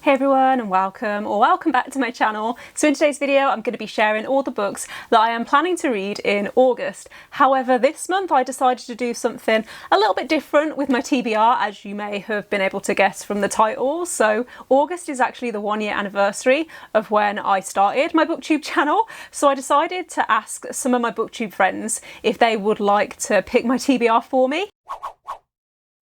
Hey everyone, and welcome back to my channel. So in today's video I'm going to be sharing all the books that I am planning to read in August. However, this month I decided to do something a little bit different with my TBR, as you may have been able to guess from the title. So August is actually the 1 year anniversary of when I started my BookTube channel, so I decided to ask some of my BookTube friends if they would like to pick my TBR for me.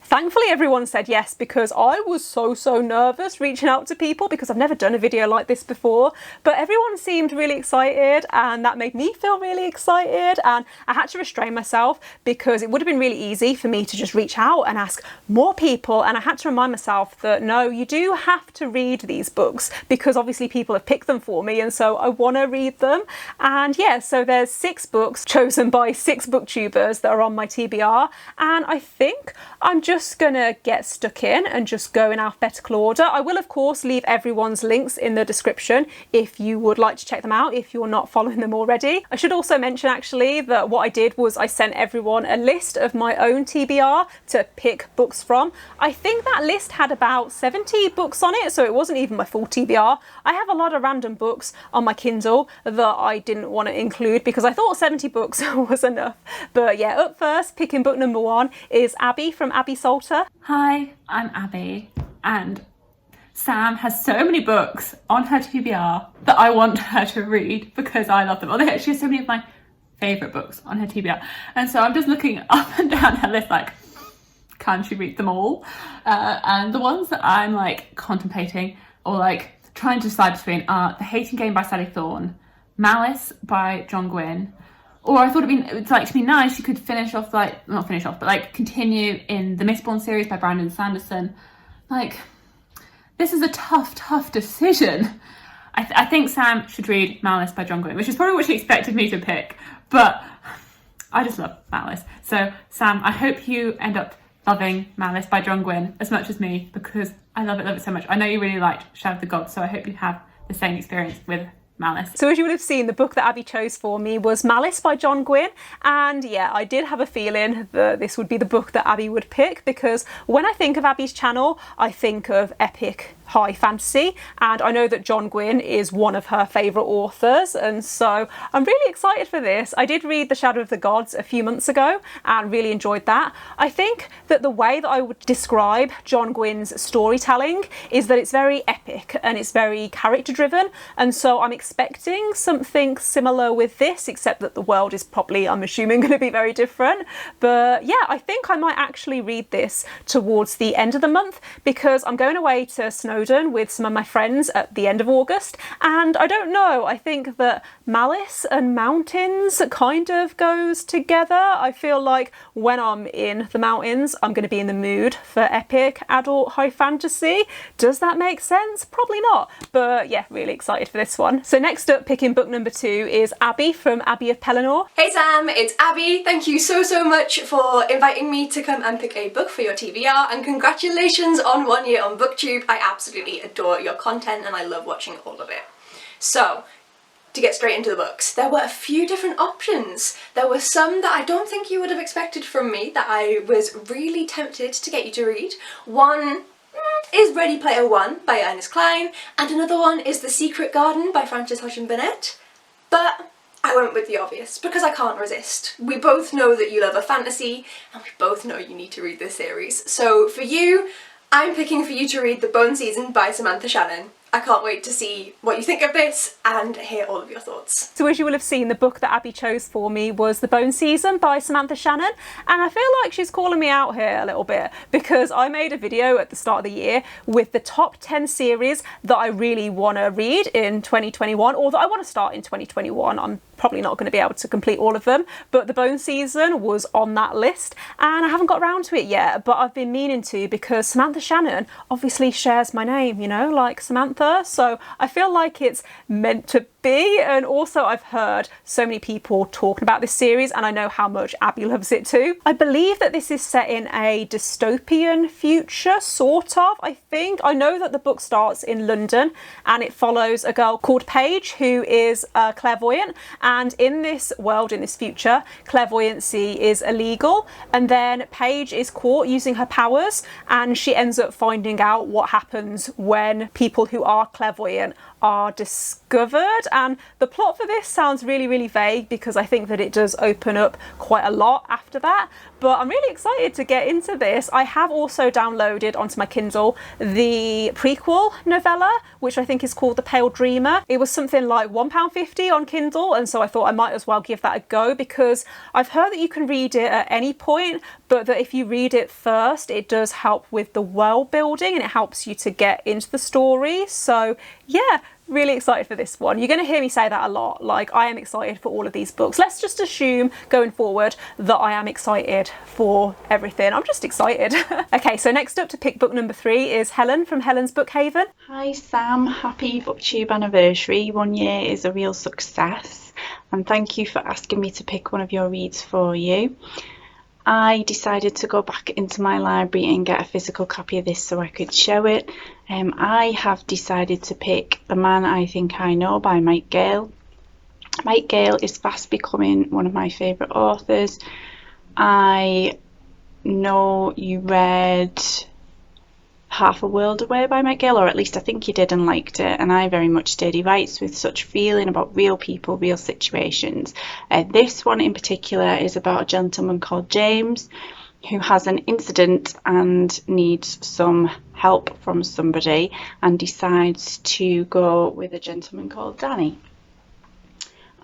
Thankfully everyone said yes, because I was so nervous reaching out to people because I've never done a video like this before, but everyone seemed really excited and that made me feel really excited, and I had to restrain myself because it would have been really easy for me to just reach out and ask more people, and I had to remind myself that no, you do have to read these books because obviously people have picked them for me and so I want to read them. And yeah, so there's 6 books chosen by 6 booktubers that are on my TBR, and I think I'm just gonna get stuck in and just go in alphabetical order. I will of course leave everyone's links in the description if you would like to check them out if you're not following them already. I should also mention actually that what I did was I sent everyone a list of my own TBR to pick books from. I think that list had about 70 books on it, so it wasn't even my full TBR. I have a lot of random books on my Kindle that I didn't want to include because I thought 70 books was enough. But yeah, up first, picking book number 1 is Abbey from Abbey Salter. Hi, I'm Abby, and Sam has so many books on her TBR that I want her to read because I love them. Although she has so many of my favourite books on her TBR, and so I'm just looking up and down her list like, can she read them all? And the ones that I'm like contemplating or like trying to decide between are The Hating Game by Sally Thorne, Malice by John Gwynne, or I thought it'd like to be nice, you could finish off, like, not finish off, but like continue in the Mistborn series by Brandon Sanderson. Like, this is a tough decision. I think Sam should read Malice by John Gwynne, which is probably what she expected me to pick, but I just love Malice. So Sam, I hope you end up loving Malice by John Gwynne as much as me, because I love it so much. I know you really liked Shadow of the Gods, so I hope you have the same experience with Malice. So as you would have seen, the book that Abby chose for me was Malice by John Gwynne, and yeah, I did have a feeling that this would be the book that Abby would pick, because when I think of Abby's channel I think of epic high fantasy, and I know that John Gwynne is one of her favourite authors, and so I'm really excited for this. I did read The Shadow of the Gods a few months ago and really enjoyed that. I think that the way that I would describe John Gwynne's storytelling is that it's very epic and it's very character driven, and so I'm expecting something similar with this, except that the world is probably, I'm assuming, going to be very different. But yeah, I think I might actually read this towards the end of the month because I'm going away to Snowdon with some of my friends at the end of August, and I don't know, I think that Malice and mountains kind of goes together. I feel like when I'm in the mountains I'm going to be in the mood for epic adult high fantasy. Does that make sense? Probably not, but yeah, really excited for this one. So next up, picking book number 2 is Abbey from Abbey of Pelinor. Hey Sam, it's Abby. Thank you so much for inviting me to come and pick a book for your TBR, and congratulations on 1 year on BookTube. I absolutely adore your content and I love watching all of it. So, to get straight into the books, there were a few different options. There were some that I don't think you would have expected from me that I was really tempted to get you to read. One is Ready Player One by Ernest Cline, and another one is The Secret Garden by Frances Hodgson Burnett. But I went with the obvious because I can't resist. We both know that you love a fantasy, and we both know you need to read this series. So for you, I'm picking for you to read The Bone Season by Samantha Shannon. I can't wait to see what you think of this and hear all of your thoughts. So as you will have seen, the book that Abby chose for me was The Bone Season by Samantha Shannon, and I feel like she's calling me out here a little bit because I made a video at the start of the year with the top 10 series that I really want to read in 2021, or that I want to start in 2021. I'm probably not going to be able to complete all of them, but The Bone Season was on that list and I haven't got around to it yet, but I've been meaning to because Samantha Shannon obviously shares my name, you know, like Samantha, so I feel like it's meant to be. And also I've heard so many people talking about this series, and I know how much Abbey loves it too. I believe that this is set in a dystopian future, sort of, I think. I know that the book starts in London and it follows a girl called Paige who is clairvoyant, and in this world, in this future, clairvoyancy is illegal, and then Paige is caught using her powers and she ends up finding out what happens when people who are clairvoyant are discovered. And the plot for this sounds really, really vague because I think that it does open up quite a lot after that, but I'm really excited to get into this. I have also downloaded onto my Kindle the prequel novella, which I think is called The Pale Dreamer. It was something like £1.50 on Kindle, and so I thought I might as well give that a go because I've heard that you can read it at any point, but that if you read it first, it does help with the world building and it helps you to get into the story. So yeah, really excited for this one. You're going to hear me say that a lot. Like, I am excited for all of these books. Let's just assume going forward that I am excited for everything. I'm just excited. Okay, so next up to pick book number 3 is Helen from Helen's Book Haven. Hi Sam, happy BookTube anniversary. 1 year is a real success, and thank you for asking me to pick one of your reads for you. I decided to go back into my library and get a physical copy of this so I could show it. I have decided to pick The Man I Think I Know by Mike Gale. Mike Gale is fast becoming one of my favourite authors. I know you read Half a World Away by Mike Gale, or at least I think you did and liked it, and I very much did. He writes with such feeling about real people, real situations. This one in particular is about a gentleman called James who has an incident and needs some help from somebody and decides to go with a gentleman called Danny.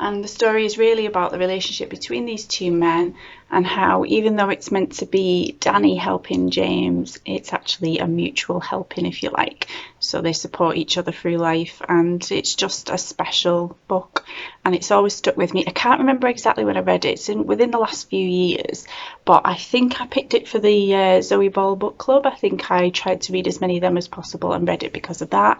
And the story is really about the relationship between these two men and how, even though it's meant to be Danny helping James, it's actually a mutual helping, if you like. So they support each other through life, and it's just a special book, and it's always stuck with me. I can't remember exactly when I read it. It's within the last few years, but I think I picked it for the Zoe Ball Book Club. I think I tried to read as many of them as possible and read it because of that.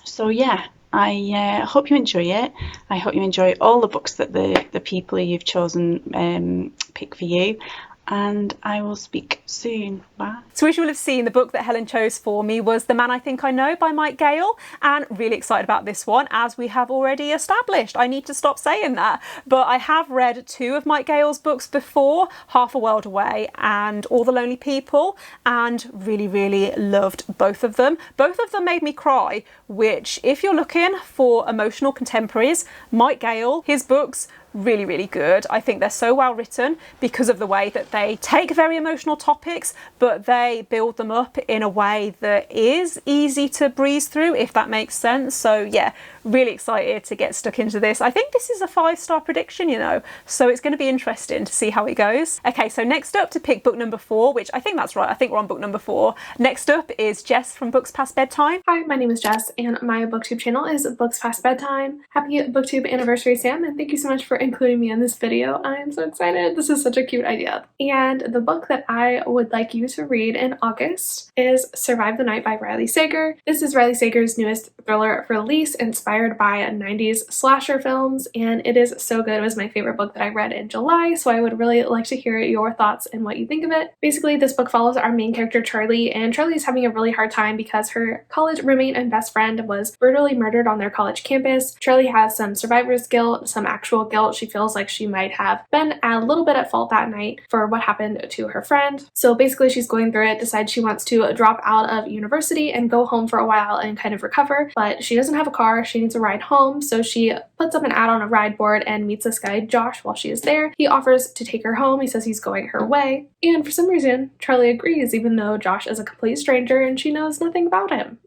So yeah, I hope you enjoy it. I hope you enjoy all the books that the people you've chosen pick for you, and I will speak soon. Bye. So as you will have seen, the book that Helen chose for me was The Man I Think I Know by Mike Gale, and really excited about this one, as we have already established. I need to stop saying that, but I have read 2 of Mike Gale's books before, Half a World Away and All the Lonely People, and really, really loved both of them. Both of them made me cry, which, if you're looking for emotional contemporaries, Mike Gale, his books, really, really good. I think they're so well written because of the way that they take very emotional topics, but they build them up in a way that is easy to breeze through, if that makes sense. So yeah, really excited to get stuck into this. I think this is a 5-star prediction, you know, so it's going to be interesting to see how it goes. Okay, so next up to pick book number 4, which I think that's right, I think we're on book number 4. Next up is Jess from Books Past Bedtime. Hi, my name is Jess and my BookTube channel is Books Past Bedtime. Happy BookTube anniversary, Sam, and thank you so much for including me in this video. I am so excited. This is such a cute idea. And the book that I would like you to read in August is Survive the Night by Riley Sager. This is Riley Sager's newest thriller release, inspired by 90s slasher films, and it is so good. It was my favorite book that I read in July, so I would really like to hear your thoughts and what you think of it. Basically, this book follows our main character Charlie, and Charlie is having a really hard time because her college roommate and best friend was brutally murdered on their college campus. Charlie has some survivor's guilt, some actual guilt. She feels like she might have been a little bit at fault that night for what happened to her friend. So basically she's going through it, decides she wants to drop out of university and go home for a while and kind of recover, but she doesn't have a car. She needs a ride home, so she puts up an ad on a ride board and meets this guy Josh while she is there. He offers to take her home. He says he's going her way, and for some reason Charlie agrees, even though Josh is a complete stranger and she knows nothing about him.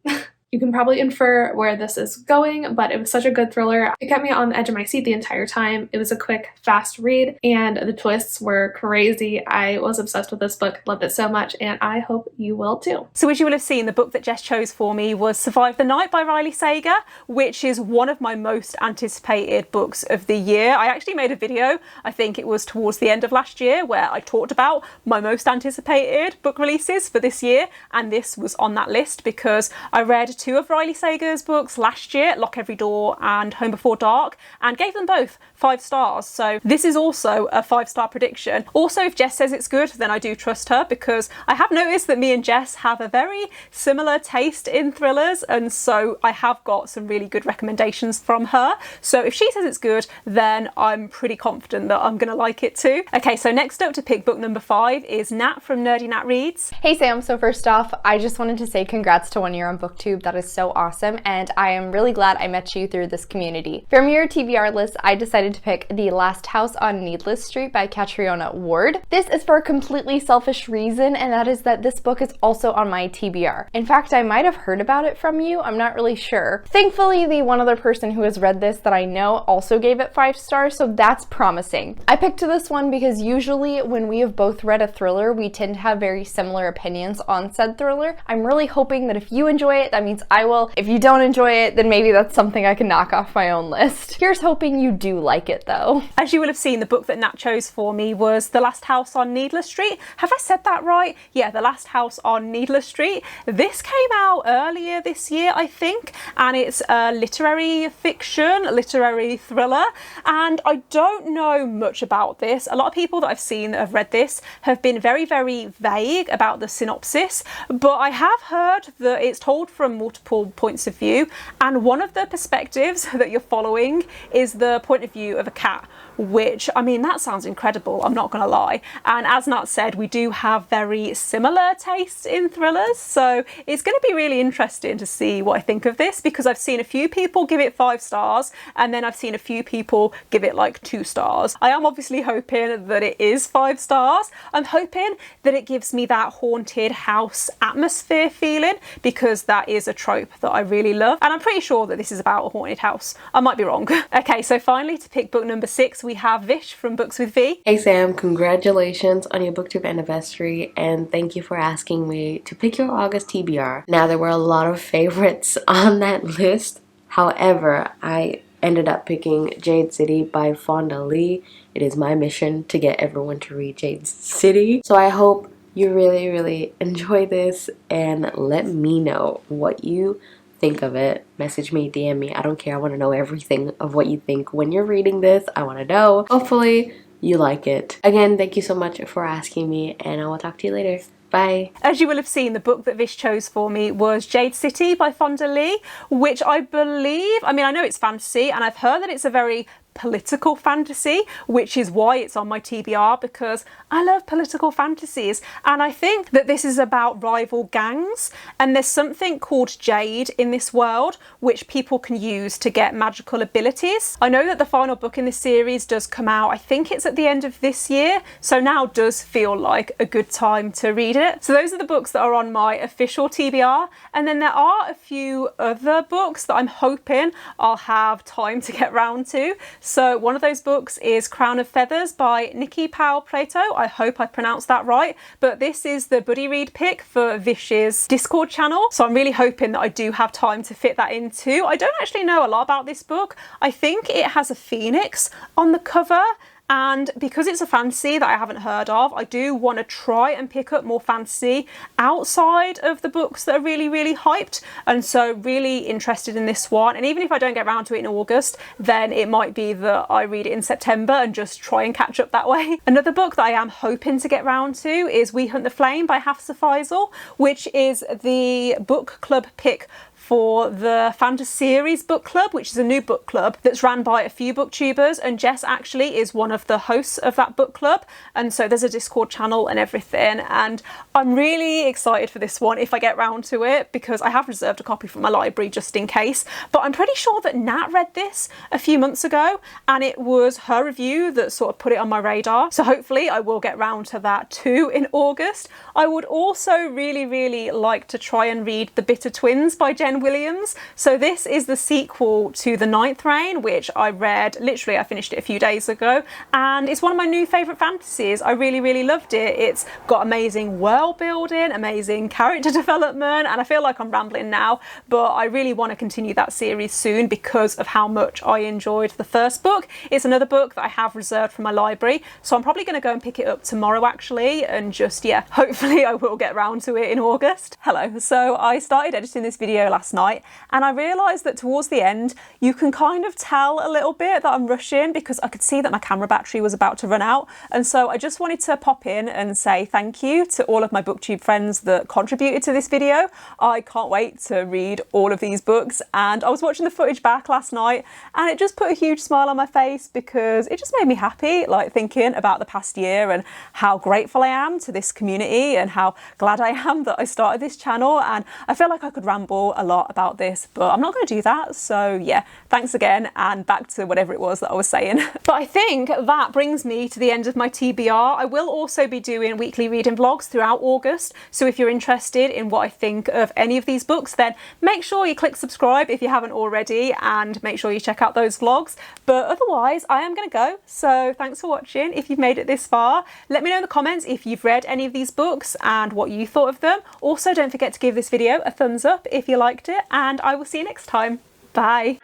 You can probably infer where this is going, but it was such a good thriller. It kept me on the edge of my seat the entire time. It was a quick, fast read, and the twists were crazy. I was obsessed with this book, loved it so much, and I hope you will too. So as you will have seen, the book that Jess chose for me was Survive the Night by Riley Sager, which is one of my most anticipated books of the year. I actually made a video, I think it was towards the end of last year, where I talked about my most anticipated book releases for this year, and this was on that list because I read two of Riley Sager's books last year, Lock Every Door and Home Before Dark, and gave them both 5 stars. So this is also a 5-star prediction. Also, if Jess says it's good, then I do trust her, because I have noticed that me and Jess have a very similar taste in thrillers, and so I have got some really good recommendations from her. So if she says it's good, then I'm pretty confident that I'm gonna like it too. Okay, so next up to pick book number 5 is Nat from Nerdy Nat Reads. Hey Sam, so first off, I just wanted to say congrats to 1 year on BookTube. That is so awesome, and I am really glad I met you through this community. From your TBR list, I decided to pick The Last House on Needless Street by Catriona Ward. This is for a completely selfish reason, and that is that this book is also on my TBR. In fact, I might have heard about it from you, I'm not really sure. Thankfully, the one other person who has read this that I know also gave it 5 stars, so that's promising. I picked this one because usually when we have both read a thriller, we tend to have very similar opinions on said thriller. I'm really hoping that if you enjoy it, that means I will. If you don't enjoy it, then maybe that's something I can knock off my own list. Here's hoping you do like it though. As you will have seen, the book that Nat chose for me was The Last House on Needless Street. Have I said that right? Yeah, The Last House on Needless Street. This came out earlier this year, I think, and it's a literary fiction, literary thriller, and I don't know much about this. A lot of people that I've seen that have read this have been very, very vague about the synopsis, but I have heard that it's told from multiple points of view, and one of the perspectives that you're following is the point of view of a cat, which, I mean, that sounds incredible, I'm not gonna lie. And as Nat said, we do have very similar tastes in thrillers, so it's gonna be really interesting to see what I think of this, because I've seen a few people give it 5 stars, and then I've seen a few people give it like 2 stars. I am obviously hoping that it is 5 stars. I'm hoping that it gives me that haunted house atmosphere feeling, because that is a trope that I really love, and I'm pretty sure that this is about a haunted house. I might be wrong. Okay, so finally to pick book number 6, we have Vish from Books with V. Hey Sam, congratulations on your BookTube anniversary, and thank you for asking me to pick your August TBR. Now, there were a lot of favorites on that list. However, I ended up picking Jade City by Fonda Lee. It is my mission to get everyone to read Jade City. So I hope you really, really enjoy this, and let me know what you think of it. Message me, DM me, I don't care. I want to know everything of what you think when you're reading this. I want to know. Hopefully you like it. Again, thank you so much for asking me, and I will talk to you later. Bye. As you will have seen, the book that Vish chose for me was Jade City by Fonda Lee, which I believe, I mean, I know it's fantasy, and I've heard that it's a very political fantasy, which is why it's on my TBR, because I love political fantasies, and I think that this is about rival gangs, and there's something called Jade in this world which people can use to get magical abilities. I know that the final book in this series does come out, I think it's at the end of this year, so now does feel like a good time to read it. So those are the books that are on my official TBR, and then there are a few other books that I'm hoping I'll have time to get round to. So one of those books is Crown of Feathers by Nikki Powell Plato. I hope I pronounced that right, but this is the buddy read pick for Vish's Discord channel, so I'm really hoping that I do have time to fit that in too. I don't actually know a lot about this book. I think it has a phoenix on the cover, and because it's a fantasy that I haven't heard of, I do want to try and pick up more fantasy outside of the books that are really, really hyped, and so really interested in this one. And even if I don't get around to it in August, then it might be that I read it in September and just try and catch up that way. Another book that I am hoping to get round to is We Hunt the Flame by Hafsa Faisal, which is the book club pick for the Fantaseries Book Club, which is a new book club that's ran by a few booktubers, and Jess actually is one of the hosts of that book club, and so there's a Discord channel and everything, and I'm really excited for this one if I get round to it, because I have reserved a copy from my library just in case. But I'm pretty sure that Nat read this a few months ago, and it was her review that sort of put it on my radar, so hopefully I will get round to that too in August. I would also really, really like to try and read The Bitter Twins by Jen Williams. So this is the sequel to The Ninth Reign, which I read, literally I finished it a few days ago, and it's one of my new favourite fantasies. I really, really loved it. It's got amazing world building, amazing character development, and I feel like I'm rambling now, but I really want to continue that series soon because of how much I enjoyed the first book. It's another book that I have reserved from my library, so I'm probably going to go and pick it up tomorrow actually, and just, yeah, hopefully I will get round to it in August. Hello, so I started editing this video last last night, and I realised that towards the end you can kind of tell a little bit that I'm rushing because I could see that my camera battery was about to run out, and so I just wanted to pop in and say thank you to all of my BookTube friends that contributed to this video. I can't wait to read all of these books, and I was watching the footage back last night and it just put a huge smile on my face because it just made me happy, like thinking about the past year and how grateful I am to this community and how glad I am that I started this channel. And I feel like I could ramble a lot about this, but I'm not going to do that. So yeah, thanks again, and back to whatever it was that I was saying. But I think that brings me to the end of my TBR. I will also be doing weekly reading vlogs throughout August, so if you're interested in what I think of any of these books, then make sure you click subscribe if you haven't already, and make sure you check out those vlogs. But otherwise I am going to go, so thanks for watching. If you've made it this far, let me know in the comments if you've read any of these books and what you thought of them. Also, don't forget to give this video a thumbs up if you liked it, and I will see you next time. Bye.